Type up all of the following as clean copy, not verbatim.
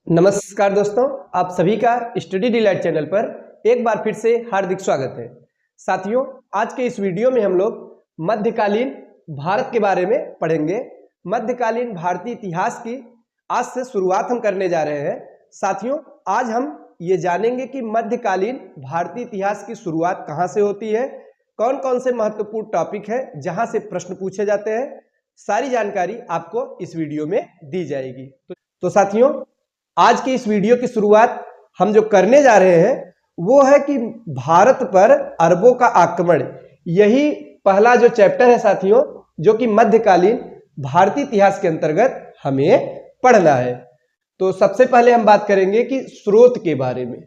नमस्कार दोस्तों, आप सभी का स्टडी डिलाइट चैनल पर एक बार फिर से हार्दिक स्वागत है। साथियों, आज के इस वीडियो में हम लोग मध्यकालीन भारत के बारे में पढ़ेंगे। मध्यकालीन भारतीय इतिहास की आज से शुरुआत हम करने जा रहे हैं। साथियों, आज हम ये जानेंगे कि मध्यकालीन भारतीय इतिहास की शुरुआत कहाँ से होती है, कौन कौन से महत्वपूर्ण टॉपिक है जहाँ से प्रश्न पूछे जाते हैं। सारी जानकारी आपको इस वीडियो में दी जाएगी। तो साथियों, आज की इस वीडियो की शुरुआत हम जो करने जा रहे हैं वो है कि भारत पर अरबों का आक्रमण। यही पहला जो चैप्टर है साथियों, जो कि मध्यकालीन भारतीय इतिहास के अंतर्गत हमें पढ़ना है। तो सबसे पहले हम बात करेंगे कि स्रोत के बारे में।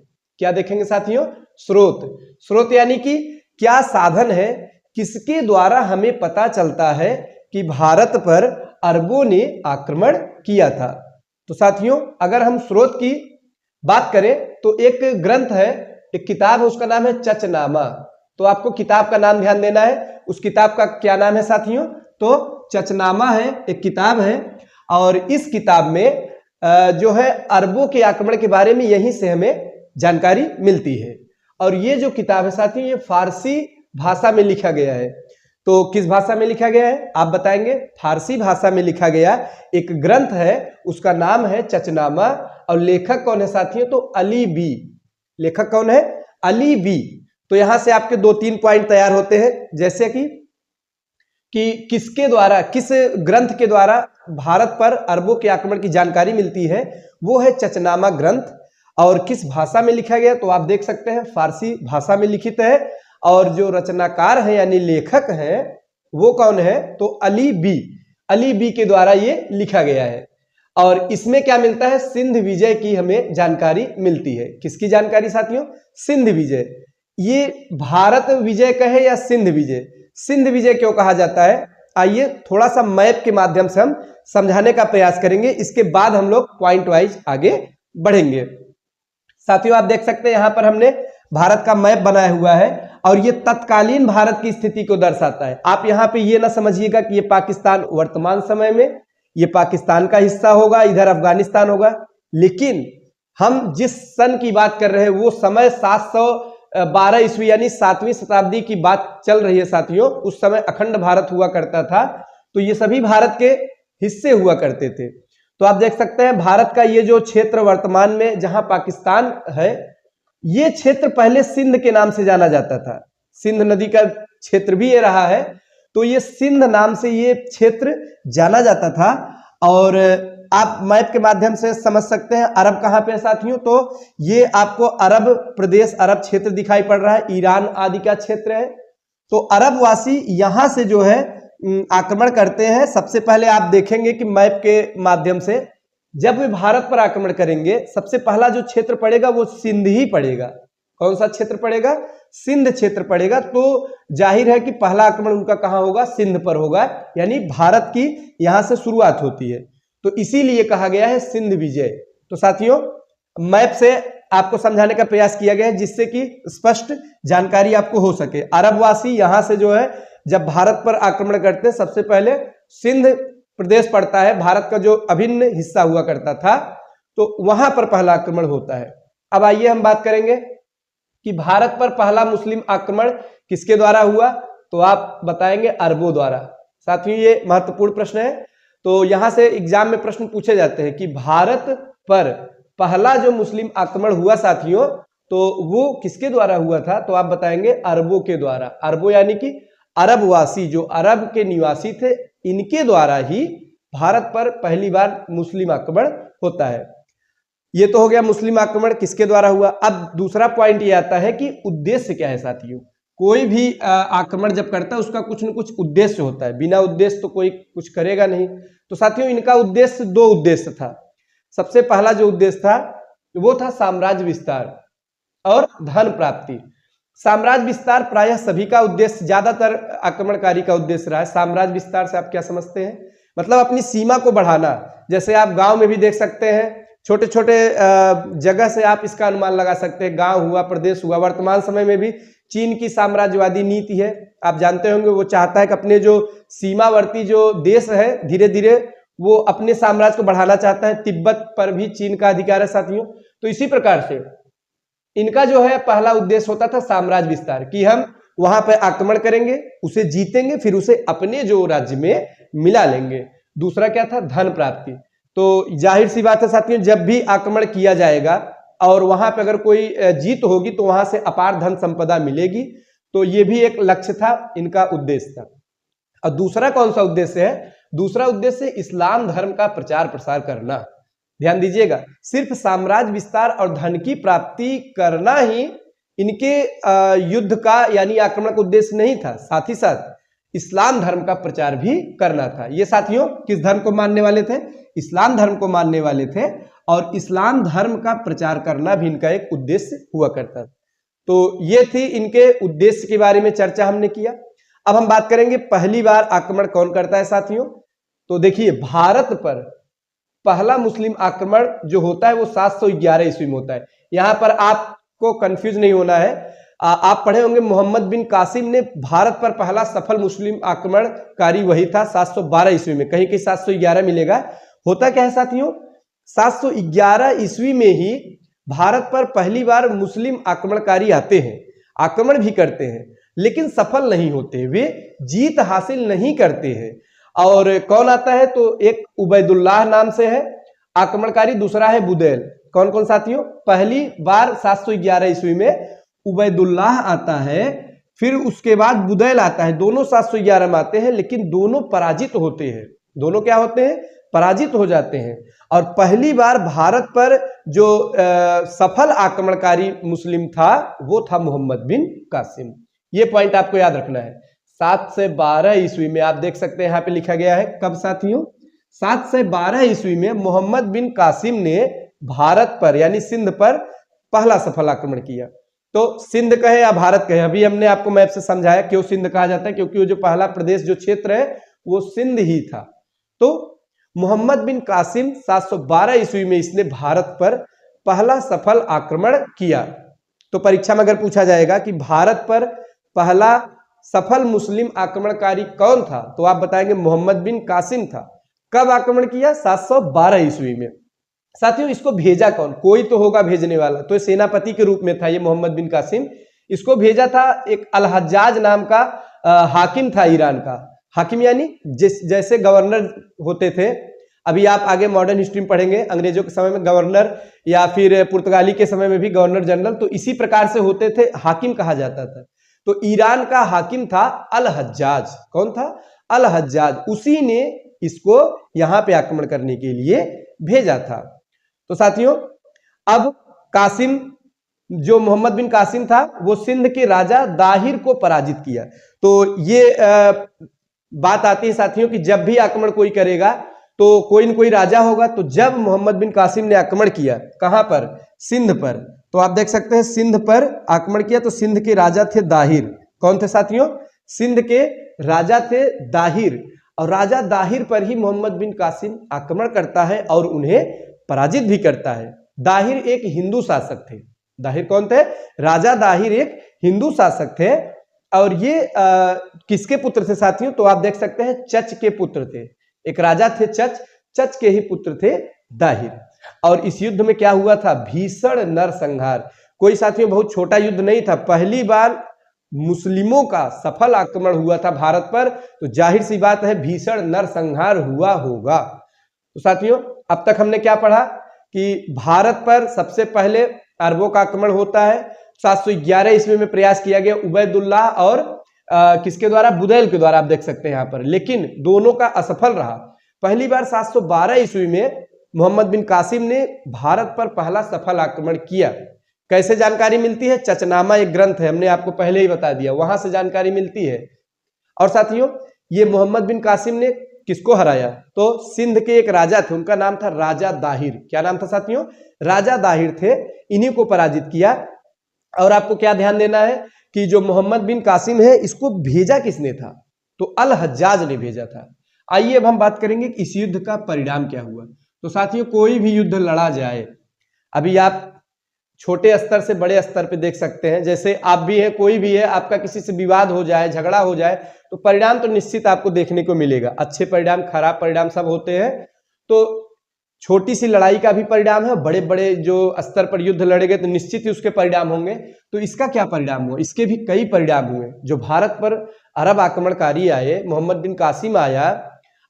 क्या देखेंगे साथियों? स्रोत यानी कि क्या साधन है, किसके द्वारा हमें पता चलता है कि भारत पर अरबों ने आक्रमण किया था। तो साथियों, अगर हम स्रोत की बात करें तो एक ग्रंथ है, एक किताब है, उसका नाम है चचनामा। तो आपको किताब का नाम ध्यान देना है। उस किताब का क्या नाम है साथियों? तो चचनामा है, एक किताब है। और इस किताब में जो है अरबों के आक्रमण के बारे में यहीं से हमें जानकारी मिलती है। और ये जो किताब है साथियों, ये फारसी भाषा में लिखा गया है। तो किस भाषा में लिखा गया है आप बताएंगे? फारसी भाषा में लिखा गया एक ग्रंथ है, उसका नाम है चचनामा। और लेखक कौन है साथियों? तो अली बी। लेखक कौन है? अली बी। तो यहां से आपके 2-3 पॉइंट तैयार होते हैं, जैसे कि किसके द्वारा, किस ग्रंथ के द्वारा भारत पर अरबों के आक्रमण की जानकारी मिलती है, वो है चचनामा ग्रंथ। और किस भाषा में लिखा गया तो आप देख सकते हैं फारसी भाषा में लिखित है। और जो रचनाकार है यानी लेखक है वो कौन है? तो अली बी के द्वारा ये लिखा गया है। और इसमें क्या मिलता है? सिंध विजय की हमें जानकारी मिलती है। किसकी जानकारी साथियों? सिंध विजय। ये भारत विजय कहे या सिंध विजय, सिंध विजय क्यों कहा जाता है, आइए थोड़ा सा मैप के माध्यम से हम समझाने का प्रयास करेंगे। इसके बाद हम लोग पॉइंट वाइज आगे बढ़ेंगे। साथियों, आप देख सकते हैं यहां पर हमने भारत का मैप बनाया हुआ है और ये तत्कालीन भारत की स्थिति को दर्शाता है। आप यहां पे ये ना समझिएगा कि ये पाकिस्तान वर्तमान समय में ये पाकिस्तान का हिस्सा होगा, इधर अफगानिस्तान होगा। लेकिन हम जिस सन की बात कर रहे हैं वो समय 712 ईस्वी यानी 7वीं शताब्दी की बात चल रही है साथियों। उस समय अखंड भारत हुआ करता था, तो ये सभी भारत के हिस्से हुआ करते थे। तो आप देख सकते हैं भारत का ये जो क्षेत्र वर्तमान में जहां पाकिस्तान है, ये क्षेत्र पहले सिंध के नाम से जाना जाता था। सिंध नदी का क्षेत्र भी ये रहा है, तो ये सिंध नाम से ये क्षेत्र जाना जाता था। और आप मैप के माध्यम से समझ सकते हैं अरब कहाँ पे है साथियों। तो ये आपको अरब प्रदेश, अरब क्षेत्र दिखाई पड़ रहा है, ईरान आदि का क्षेत्र है। तो अरब वासी यहां से जो है आक्रमण करते हैं। सबसे पहले आप देखेंगे कि मैप के माध्यम से जब वे भारत पर आक्रमण करेंगे, सबसे पहला जो क्षेत्र पड़ेगा वो सिंध ही पड़ेगा। कौन सा क्षेत्र पड़ेगा? सिंध क्षेत्र पड़ेगा। तो जाहिर है कि पहला आक्रमण उनका कहां होगा? सिंध पर होगा, यानी भारत की यहां से शुरुआत होती है। तो इसीलिए कहा गया है सिंध विजय। तो साथियों, मैप से आपको समझाने का प्रयास किया गया है जिससे कि स्पष्ट जानकारी आपको हो सके। अरबवासी यहां से जो है जब भारत पर आक्रमण करते हैं, सबसे पहले सिंध प्रदेश पड़ता है, भारत का जो अभिन्न हिस्सा हुआ करता था, तो वहां पर पहला आक्रमण होता है। अब आइए हम बात करेंगे कि भारत पर पहला मुस्लिम आक्रमण किसके द्वारा हुआ, तो आप बताएंगे अरबों द्वारा। साथियों, ये महत्वपूर्ण प्रश्न है। तो यहां से एग्जाम में प्रश्न पूछे जाते हैं कि भारत पर पहला जो मुस्लिम आक्रमण हुआ साथियों, तो वो किसके द्वारा हुआ था, तो आप बताएंगे अरबों के द्वारा। अरबों यानी कि अरबवासी, जो अरब के निवासी थे, इनके द्वारा ही भारत पर पहली बार मुस्लिम आक्रमण होता है। ये तो हो गया मुस्लिम आक्रमण किसके द्वारा हुआ। अब दूसरा पॉइंट ये आता है कि उद्देश्य क्या है साथियों। कोई भी आक्रमण जब करता है उसका कुछ न कुछ उद्देश्य होता है, बिना उद्देश्य तो कोई कुछ करेगा नहीं। तो साथियों, इनका उद्देश्य, 2 उद्देश्य था। सबसे पहला जो उद्देश्य था वो था साम्राज्य विस्तार और धन प्राप्ति। साम्राज्य विस्तार प्रायः सभी का उद्देश्य, ज्यादातर आक्रमणकारी का उद्देश्य रहा है। साम्राज्य विस्तार से आप क्या समझते हैं? मतलब अपनी सीमा को बढ़ाना। जैसे आप गांव में भी देख सकते हैं, छोटे छोटे जगह से आप इसका अनुमान लगा सकते हैं। गांव हुआ, प्रदेश हुआ। वर्तमान समय में भी चीन की साम्राज्यवादी नीति है, आप जानते होंगे। वो चाहता है कि अपने जो सीमावर्ती जो देश है धीरे धीरे वो अपने साम्राज्य को बढ़ाना चाहता है। तिब्बत पर भी चीन का अधिकार है साथियों। तो इसी प्रकार से इनका जो है पहला उद्देश्य होता था साम्राज्य विस्तार, कि हम वहां पर आक्रमण करेंगे, उसे जीतेंगे, फिर उसे अपने जो राज्य में मिला लेंगे। दूसरा क्या था, धन प्राप्ति। तो जाहिर सी बात है साथियों, जब भी आक्रमण किया जाएगा और वहां पर अगर कोई जीत होगी तो वहां से अपार धन संपदा मिलेगी। तो ये भी एक लक्ष्य था, इनका उद्देश्य था। और दूसरा कौन सा उद्देश्य है, दूसरा उद्देश्य इस्लाम धर्म का प्रचार प्रसार करना। ध्यान दीजिएगा, सिर्फ साम्राज्य विस्तार और धन की प्राप्ति करना ही इनके युद्ध का यानी आक्रमण का उद्देश्य नहीं था, साथ ही साथ इस्लाम धर्म का प्रचार भी करना था। ये साथियों किस धर्म को मानने वाले थे, इस्लाम धर्म को मानने वाले थे, और इस्लाम धर्म का प्रचार करना भी इनका एक उद्देश्य हुआ करता था। तो ये थी इनके उद्देश्य के बारे में चर्चा हमने किया। अब हम बात करेंगे पहली बार आक्रमण कौन करता है साथियों। तो देखिए, भारत पर पहला मुस्लिम आक्रमण जो होता है वो 711 ईस्वी में होता है। यहां पर आपको कंफ्यूज नहीं होना है, आप पढ़े होंगे मोहम्मद बिन कासिम ने भारत पर पहला सफल मुस्लिम आक्रमणकारी वही था 712 ईस्वी में, कहीं कहीं 711 मिलेगा। होता क्या है साथियों, 711 ईस्वी में ही भारत पर पहली बार मुस्लिम आक्रमणकारी आते हैं, आक्रमण भी करते हैं, लेकिन सफल नहीं होते, वे जीत हासिल नहीं करते हैं। और कौन आता है, तो एक उबैदुल्लाह नाम से है आक्रमणकारी, दूसरा है बुदैल। कौन कौन साथियों, पहली बार 711 ईस्वी में उबैदुल्लाह आता है, फिर उसके बाद बुदैल आता है। दोनों 711 में आते हैं, लेकिन दोनों पराजित होते हैं। दोनों क्या होते हैं, पराजित हो जाते हैं। और पहली बार भारत पर जो सफल आक्रमणकारी मुस्लिम था वो था मोहम्मद बिन कासिम। ये पॉइंट आपको याद रखना है। 7 से 12 ईस्वी में आप देख सकते हैं, यहाँ पे लिखा गया है कब साथियों, 7 से 12 ईस्वी में मोहम्मद बिन कासिम ने भारत पर यानी सिंध पर पहला सफल आक्रमण किया। तो सिंध कहे या भारत कहे, अभी हमने आपको मैप से समझाया क्यों सिंध कहा जाता है, क्योंकि वो जो पहला प्रदेश जो क्षेत्र है वो सिंध ही था। तो मोहम्मद बिन कासिम 712 ईस्वी में इसने भारत पर पहला सफल आक्रमण किया। तो परीक्षा में अगर पूछा जाएगा कि भारत पर पहला सफल मुस्लिम आक्रमणकारी कौन था, तो आप बताएंगे मोहम्मद बिन कासिम था। कब आक्रमण किया, 712 ईस्वी में। साथियों इसको भेजा कौन, कोई तो होगा भेजने वाला, तो सेनापति के रूप में था ये मोहम्मद बिन कासिम। इसको भेजा था एक अल हज्जाज नाम का हाकिम था, ईरान का हाकिम, यानी जैसे गवर्नर होते थे। अभी आप आगे मॉडर्न हिस्ट्री में पढ़ेंगे, अंग्रेजों के समय में गवर्नर या फिर पुर्तगाली के समय में भी गवर्नर जनरल, तो इसी प्रकार से होते थे, हाकिम कहा जाता था। तो ईरान का हाकिम था अल हज्जाज। कौन था, अल हज्जाज। उसी ने इसको यहां पे आक्रमण करने के लिए भेजा था। तो साथियों अब कासिम, जो मोहम्मद बिन कासिम था, वो सिंध के राजा दाहिर को पराजित किया। तो ये बात आती है साथियों कि जब भी आक्रमण कोई करेगा तो कोई न कोई राजा होगा। तो जब मोहम्मद बिन कासिम ने आक्रमण किया, कहां पर, सिंध पर, तो आप देख सकते हैं सिंध पर आक्रमण किया। तो सिंध के राजा थे दाहिर। कौन थे साथियों, सिंध के राजा थे दाहिर। और राजा दाहिर पर ही मोहम्मद बिन कासिम आक्रमण करता है और उन्हें पराजित भी करता है। दाहिर एक हिंदू शासक थे। दाहिर कौन थे, राजा दाहिर एक हिंदू शासक थे। और ये किसके पुत्र थे साथियों, तो आप देख सकते हैं चच के पुत्र थे। एक राजा थे चच, चच के ही पुत्र थे दाहिर। और इस युद्ध में क्या हुआ था, भीषण नरसंहार। कोई साथियों बहुत छोटा युद्ध नहीं था, पहली बार मुस्लिमों का सफल आक्रमण हुआ था भारत पर, तो जाहिर सी बात है भीषण नरसंहार हुआ होगा। तो साथियों अब तक हमने क्या पढ़ा कि भारत पर सबसे पहले अरबों का आक्रमण होता है। 711 ईस्वी में प्रयास किया गया उबैदुल्लाह और किसके द्वारा, बुदैल के द्वारा, आप देख सकते हैं यहाँ पर, लेकिन दोनों का असफल रहा। पहली बार 712 ईस्वी में मोहम्मद बिन कासिम ने भारत पर पहला सफल आक्रमण किया। कैसे जानकारी मिलती है, चचनामा एक ग्रंथ है, हमने आपको पहले ही बता दिया, वहां से जानकारी मिलती है। और साथियों ये मोहम्मद बिन कासिम ने किसको हराया, तो सिंध के एक राजा थे, उनका नाम था राजा दाहिर। क्या नाम था साथियों, राजा दाहिर थे, इन्हीं को पराजित किया। और आपको क्या ध्यान देना है कि जो मोहम्मद बिन कासिम है इसको भेजा किसने था, तो अल हज्जाज ने भेजा था। आइए अब हम बात करेंगे कि इस युद्ध का परिणाम क्या हुआ। तो साथियों कोई भी युद्ध लड़ा जाए, अभी आप छोटे स्तर से बड़े स्तर पे देख सकते हैं। जैसे आप भी हैं, कोई भी है, आपका किसी से विवाद हो जाए, झगड़ा हो जाए, तो परिणाम तो निश्चित आपको देखने को मिलेगा। अच्छे परिणाम, खराब परिणाम सब होते हैं। तो छोटी सी लड़ाई का भी परिणाम है, बड़े बड़े जो स्तर पर युद्ध लड़े गए तो निश्चित ही उसके परिणाम होंगे। तो इसका क्या परिणाम हुआ? इसके भी कई परिणाम हुए। जो भारत पर अरब आक्रमणकारी आए, मोहम्मद बिन कासिम आया,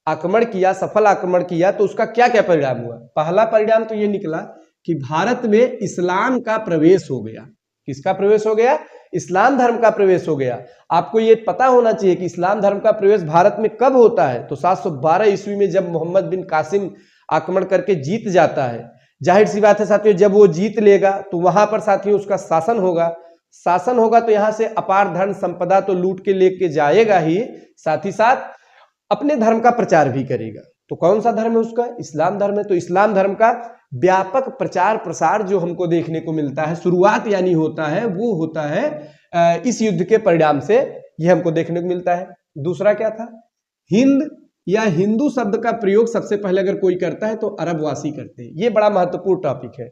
आक्रमण किया, सफल आक्रमण किया, तो उसका क्या क्या परिणाम हुआ? पहला परिणाम तो ये निकला कि भारत में इस्लाम का प्रवेश हो गया। किसका प्रवेश हो गया? इस्लाम धर्म का प्रवेश हो गया। आपको ये पता होना चाहिए कि इस्लाम धर्म का प्रवेश भारत में कब होता है? तो 712 ईस्वी में, जब मोहम्मद बिन कासिम आक्रमण करके जीत जाता है। जाहिर सी बात है साथियों, जब वो जीत लेगा तो वहां पर साथियों उसका शासन होगा। शासन होगा तो यहां से अपार धन संपदा तो लूट के लेके जाएगा ही, साथ ही साथ अपने धर्म का प्रचार भी करेगा। तो कौन सा धर्म है उसका? इस्लाम धर्म है। तो इस्लाम धर्म का व्यापक प्रचार प्रसार जो हमको देखने को मिलता है, शुरुआत यानी होता है, वो होता है इस युद्ध के परिणाम से, ये हमको देखने को मिलता है। दूसरा क्या था? हिंद या हिंदू शब्द का प्रयोग सबसे पहले अगर कोई करता है तो अरबवासी करते हैं। ये बड़ा महत्वपूर्ण टॉपिक है।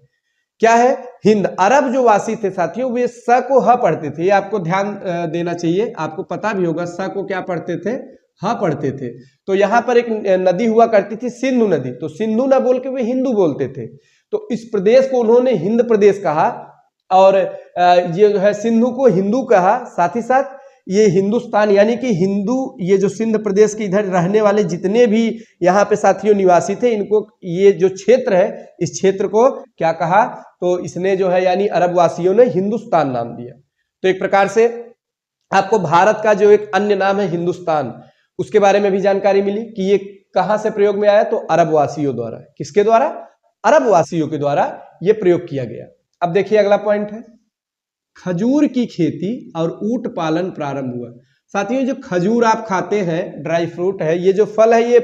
क्या है? हिंद। अरब जो वासी थे साथियों, वे स को ह पढ़ते थे। ये आपको ध्यान देना चाहिए। आपको पता भी होगा स को क्या पढ़ते थे? ह पढ़ते थे। तो यहाँ पर एक नदी हुआ करती थी, सिंधु नदी। तो सिंधु ना बोल के वे हिंदू बोलते थे। तो इस प्रदेश को उन्होंने हिंद प्रदेश कहा, और ये जो है सिंधु को हिंदू कहा। साथ ही साथ ये हिंदुस्तान यानी कि हिंदू, ये जो सिंध प्रदेश के इधर रहने वाले जितने भी यहाँ पे साथियों निवासी थे, इनको ये जो क्षेत्र है, इस क्षेत्र को क्या कहा? तो इसने जो है यानी अरब वासियों ने हिंदुस्तान नाम दिया। तो एक प्रकार से आपको भारत का जो एक अन्य नाम है हिंदुस्तान, उसके बारे में भी जानकारी मिली कि ये कहां से प्रयोग में आया? तो अरब वासियों द्वारा। किसके द्वारा? अरब वासियों के द्वारा ये प्रयोग किया गया। अब देखिए अगला पॉइंट है, खजूर की खेती और ऊंट पालन प्रारंभ हुआ। साथियों, जो खजूर आप खाते हैं, ड्राई फ्रूट है, ये जो फल है, ये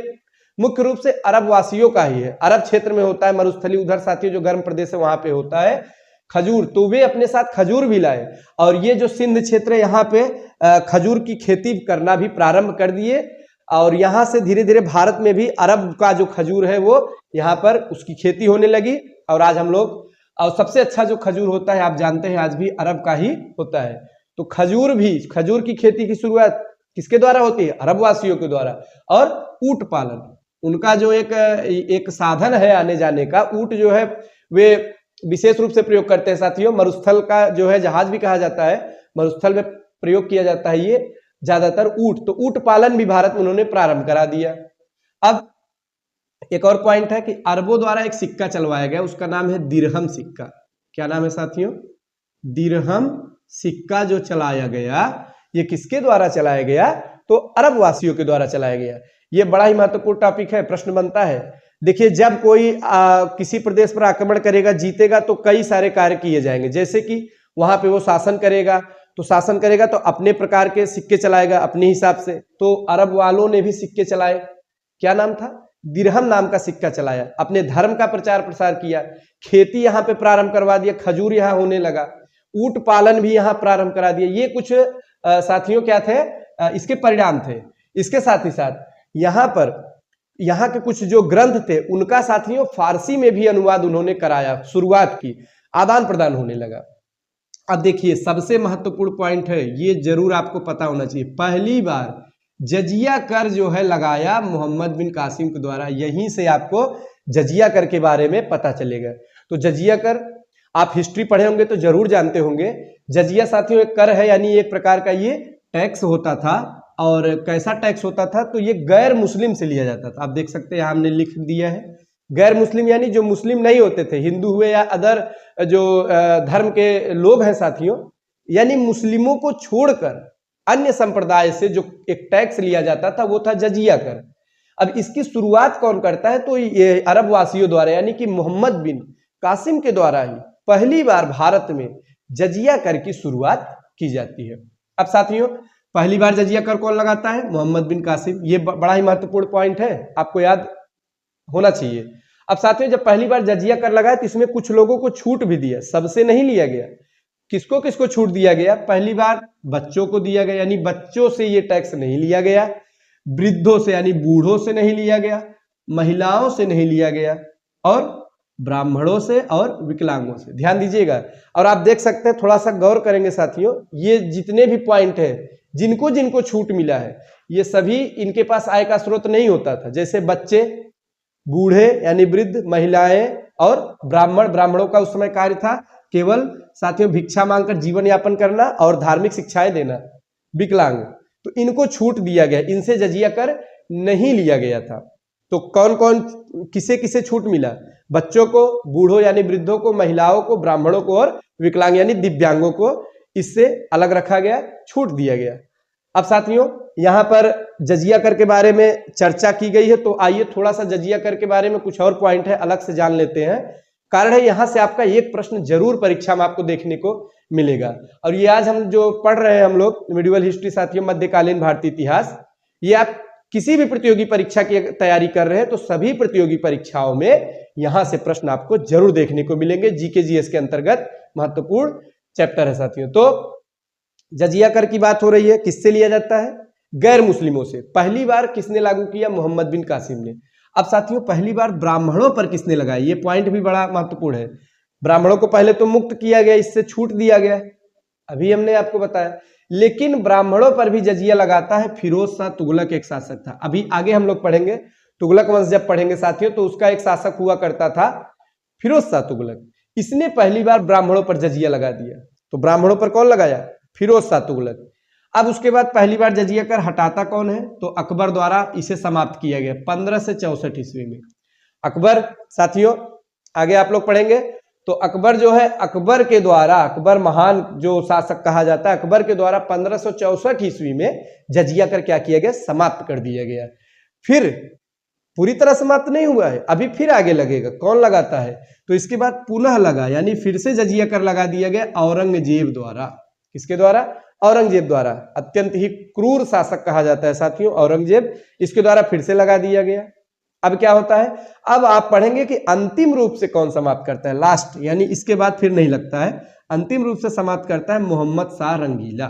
मुख्य रूप से अरब वासियों का ही है। अरब क्षेत्र में होता है, मरुस्थली उधर साथियों जो गर्म प्रदेश है वहां पे होता है खजूर। तो वे अपने साथ खजूर भी लाए, और ये जो सिंध क्षेत्र है यहाँ पे खजूर की खेती करना भी प्रारंभ कर दिए। और यहाँ से धीरे धीरे भारत में भी अरब का जो खजूर है वो यहाँ पर उसकी खेती होने लगी। और आज हम लोग, और सबसे अच्छा जो खजूर होता है आप जानते हैं आज भी अरब का ही होता है। तो खजूर की खेती की शुरुआत किसके द्वारा होती है? अरब वासियों के द्वारा। और ऊंट पालन, उनका जो एक साधन है आने जाने का, ऊंट जो है वे विशेष रूप से प्रयोग करते हैं साथियों। मरुस्थल का जो है जहाज भी कहा जाता है, मरुस्थल में प्रयोग किया जाता है ये ज्यादातर ऊंट। तो ऊंट पालन भी भारत में उन्होंने प्रारंभ करा दिया। अब एक और पॉइंट है कि अरबों द्वारा एक सिक्का चलवाया गया, उसका नाम है दिरहम सिक्का। क्या नाम है साथियों? दिरहम सिक्का जो चलाया गया, ये किसके द्वारा चलाया गया? तो अरब वासियों के द्वारा चलाया गया। ये बड़ा ही महत्वपूर्ण टॉपिक है, प्रश्न बनता है। देखिए, जब कोई किसी प्रदेश पर आक्रमण करेगा, जीतेगा, तो कई सारे कार्य किए जाएंगे। जैसे कि वहां पे वो शासन करेगा, तो अपने प्रकार के सिक्के चलाएगा अपने हिसाब से। तो अरब वालों ने भी सिक्के चलाए। क्या नाम था? दिरहम नाम का सिक्का चलाया। अपने धर्म का प्रचार प्रसार किया, खेती यहाँ पे प्रारंभ करवा दिया, खजूर यहाँ होने लगा, ऊंट पालन भी यहाँ प्रारंभ करा दिया। ये कुछ साथियों क्या थे? इसके परिणाम थे। इसके साथ ही साथ यहाँ पर यहाँ के कुछ जो ग्रंथ थे उनका साथियों फारसी में भी अनुवाद उन्होंने कराया, शुरुआत की, आदान प्रदान होने लगा। अब देखिए, सबसे महत्वपूर्ण पॉइंट है, ये जरूर आपको पता होना चाहिए, पहली बार जजिया कर जो है लगाया मोहम्मद बिन कासिम के द्वारा। यहीं से आपको जजिया कर के बारे में पता चलेगा। तो जजिया कर आप हिस्ट्री पढ़े होंगे तो जरूर जानते होंगे। जजिया साथियों एक कर है, यानी एक प्रकार का ये टैक्स होता था। और कैसा टैक्स होता था? तो ये गैर मुस्लिम से लिया जाता था। आप देख सकते हैं यहाँ हमने लिख दिया है, गैर मुस्लिम यानी जो मुस्लिम नहीं होते थे, हिंदू हुए या अदर जो धर्म के लोग हैं साथियों, यानी मुस्लिमों को छोड़कर अन्य संप्रदाय से जो एक टैक्स लिया जाता था वो था जजिया कर। अब इसकी शुरुआत कौन करता है? तो ये अरब वासियों द्वारा, यानी कि मोहम्मद बिन कासिम के द्वारा ही पहली बार भारत में जजिया कर की शुरुआत की जाती है। अब साथियों, पहली बार जजिया कर कौन लगाता है? मोहम्मद बिन कासिम। ये बड़ा ही महत्वपूर्ण पॉइंट है, आपको याद होना चाहिए। अब साथियों, जब पहली बार जजिया कर लगाया तो इसमें कुछ लोगों को छूट भी दिया, सबसे नहीं लिया गया। किसको किसको छूट दिया गया? पहली बार बच्चों को दिया गया, यानी बच्चों से ये टैक्स नहीं लिया गया, वृद्धों से यानी बूढ़ों से नहीं लिया गया, महिलाओं से नहीं लिया गया, और ब्राह्मणों से और विकलांगों से। ध्यान दीजिएगा, और आप देख सकते हैं, थोड़ा सा गौर करेंगे साथियों, ये जितने भी पॉइंट है, जिनको जिनको छूट मिला है, ये सभी इनके पास आय का स्रोत नहीं होता था। जैसे बच्चे, बूढ़े यानी वृद्ध, महिलाएं और ब्राह्मण, ब्राह्मणों का उस समय कार्य था केवल साथियों भिक्षा मांगकर जीवन यापन करना और धार्मिक शिक्षाएं देना। विकलांग, तो इनको छूट दिया गया, इनसे जजिया कर नहीं लिया गया था। तो कौन कौन, किसे किसे छूट मिला? बच्चों को, बूढ़ों यानी वृद्धों को, महिलाओं को, ब्राह्मणों को और विकलांग यानी दिव्यांगों को इससे अलग रखा गया, छूट दिया गया। अब साथियों यहाँ पर जजिया कर के बारे में चर्चा की गई है, तो आइए थोड़ा सा जजिया कर के बारे में कुछ और पॉइंट है अलग से जान लेते हैं। कारण है यहां से आपका एक प्रश्न जरूर परीक्षा में आपको देखने को मिलेगा। और ये आज हम जो पढ़ रहे हैं हम लोग मिडिवल हिस्ट्री साथियों, मध्यकालीन भारतीय इतिहास, ये आप किसी भी प्रतियोगी परीक्षा की तैयारी कर रहे हैं तो सभी प्रतियोगी परीक्षाओं में यहां से प्रश्न आपको जरूर देखने को मिलेंगे। जीके जीएस के अंतर्गत महत्वपूर्ण चैप्टर है साथियों। तो जजिया कर की बात हो रही है, किससे लिया जाता है? गैर मुस्लिमों से। पहली बार किसने लागू किया? मोहम्मद बिन कासिम ने। अब साथियों पहली बार ब्राह्मणों पर किसने लगाया? ये पॉइंट भी बड़ा महत्वपूर्ण है। ब्राह्मणों को पहले तो मुक्त किया गया, इससे छूट दिया गया, अभी हमने आपको बताया, लेकिन ब्राह्मणों पर भी जजिया लगाता है फिरोज शाह तुगलक, एक शासक था। अभी आगे हम लोग पढ़ेंगे, तुगलक वंश जब पढ़ेंगे साथियों, तो उसका एक शासक हुआ करता था फिरोज शाह तुगलक। इसने पहली बार ब्राह्मणों पर जजिया लगा दिया। तो ब्राह्मणों पर कौन लगाया? फिरोज शाह तुगलक। अब उसके बाद पहली बार जजिया कर हटाता कौन है? तो अकबर द्वारा इसे समाप्त किया गया 1564 ईस्वी में। अकबर साथियों आगे आप लोग पढ़ेंगे, तो अकबर जो है, अकबर के द्वारा, अकबर महान जो शासक कहा जाता है, अकबर के द्वारा 1564 ईस्वी में जजिया कर क्या किया गया? समाप्त कर दिया गया। फिर पूरी तरह समाप्त नहीं हुआ है, अभी फिर आगे लगेगा। कौन लगाता है? तो इसके बाद पुनः लगा, यानी फिर से जजिया कर लगा दिया गया औरंगजेब द्वारा। किसके द्वारा? औरंगजेब द्वारा। अत्यंत ही क्रूर शासक कहा जाता है साथियों औरंगजेब, इसके द्वारा फिर से लगा दिया गया। अब क्या होता है? अब आप पढ़ेंगे कि अंतिम रूप से कौन समाप्त करता है, लास्ट, यानी इसके बाद फिर नहीं लगता है, अंतिम रूप से समाप्त करता है मोहम्मद शाह रंगीला।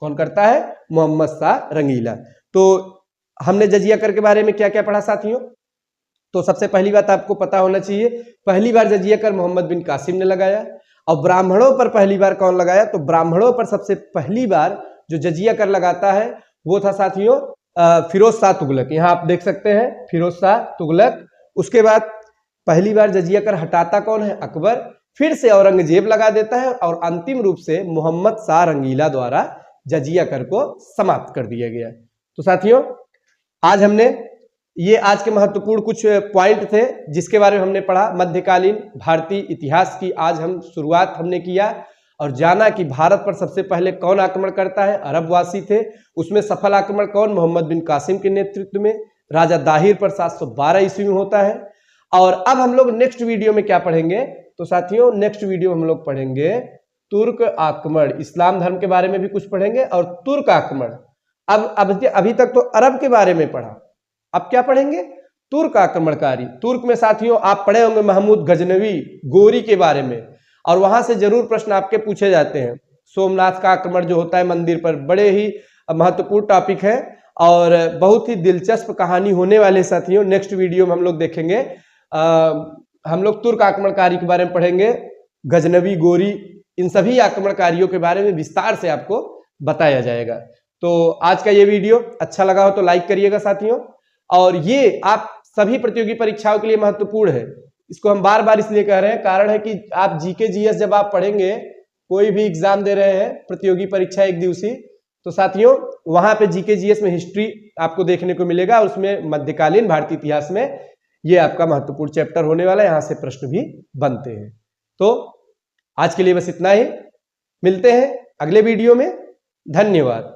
कौन करता है? मोहम्मद शाह रंगीला। तो हमने जजिया कर के बारे में क्या क्या पढ़ा साथियों? तो सबसे पहली बात आपको पता होना चाहिए, पहली बार जजिया कर मोहम्मद बिन कासिम ने लगाया। और ब्राह्मणों पर पहली बार कौन लगाया? तो ब्राह्मणों पर सबसे पहली बार जो जजिया कर लगाता है वो था साथियों फिरोज शाह तुगलक। यहाँ आप देख सकते हैं फिरोज शाह तुगलक। उसके बाद पहली बार जजिया कर हटाता कौन है? अकबर। फिर से औरंगजेब लगा देता है और अंतिम रूप से मोहम्मद शाह रंगीला द्वारा जजिया कर को समाप्त कर दिया गया। तो साथियों आज हमने ये आज के महत्वपूर्ण कुछ पॉइंट थे जिसके बारे में हमने पढ़ा। मध्यकालीन भारतीय इतिहास की आज हम शुरुआत हमने किया और जाना कि भारत पर सबसे पहले कौन आक्रमण करता है? अरबवासी थे। उसमें सफल आक्रमण कौन? मोहम्मद बिन कासिम के नेतृत्व में राजा दाहिर पर 712 ईस्वी में होता है। और अब हम लोग नेक्स्ट वीडियो में क्या पढ़ेंगे? तो साथियों नेक्स्ट वीडियो में हम लोग पढ़ेंगे तुर्क आक्रमण। इस्लाम धर्म के बारे में भी कुछ पढ़ेंगे और तुर्क आक्रमण। अब अभी तक तो अरब के बारे में पढ़ा, अब क्या पढ़ेंगे? तुर्क आक्रमणकारी। तुर्क में साथियों आप पढ़े होंगे महमूद गजनवी गोरी के बारे में, और वहां से जरूर प्रश्न आपके पूछे जाते हैं। सोमनाथ का आक्रमण जो होता है मंदिर पर, बड़े ही महत्वपूर्ण टॉपिक है और बहुत ही दिलचस्प कहानी होने वाले साथियों। नेक्स्ट वीडियो में हम लोग देखेंगे, हम लोग तुर्क आक्रमणकारी के बारे में पढ़ेंगे, गजनवी गोरी, इन सभी आक्रमणकारियों के बारे में विस्तार से आपको बताया जाएगा। तो आज का ये वीडियो अच्छा लगा हो तो लाइक करिएगा साथियों, और ये आप सभी प्रतियोगी परीक्षाओं के लिए महत्वपूर्ण है। इसको हम बार बार इसलिए कह रहे हैं, कारण है कि आप जीके जीएस जब आप पढ़ेंगे, कोई भी एग्जाम दे रहे हैं प्रतियोगी परीक्षा एक दिवसीय, तो साथियों वहां पे जीके जीएस में हिस्ट्री आपको देखने को मिलेगा, और उसमें मध्यकालीन भारतीय इतिहास में ये आपका महत्वपूर्ण चैप्टर होने वाला है, यहां से प्रश्न भी बनते हैं। तो आज के लिए बस इतना ही, मिलते हैं अगले वीडियो में। धन्यवाद।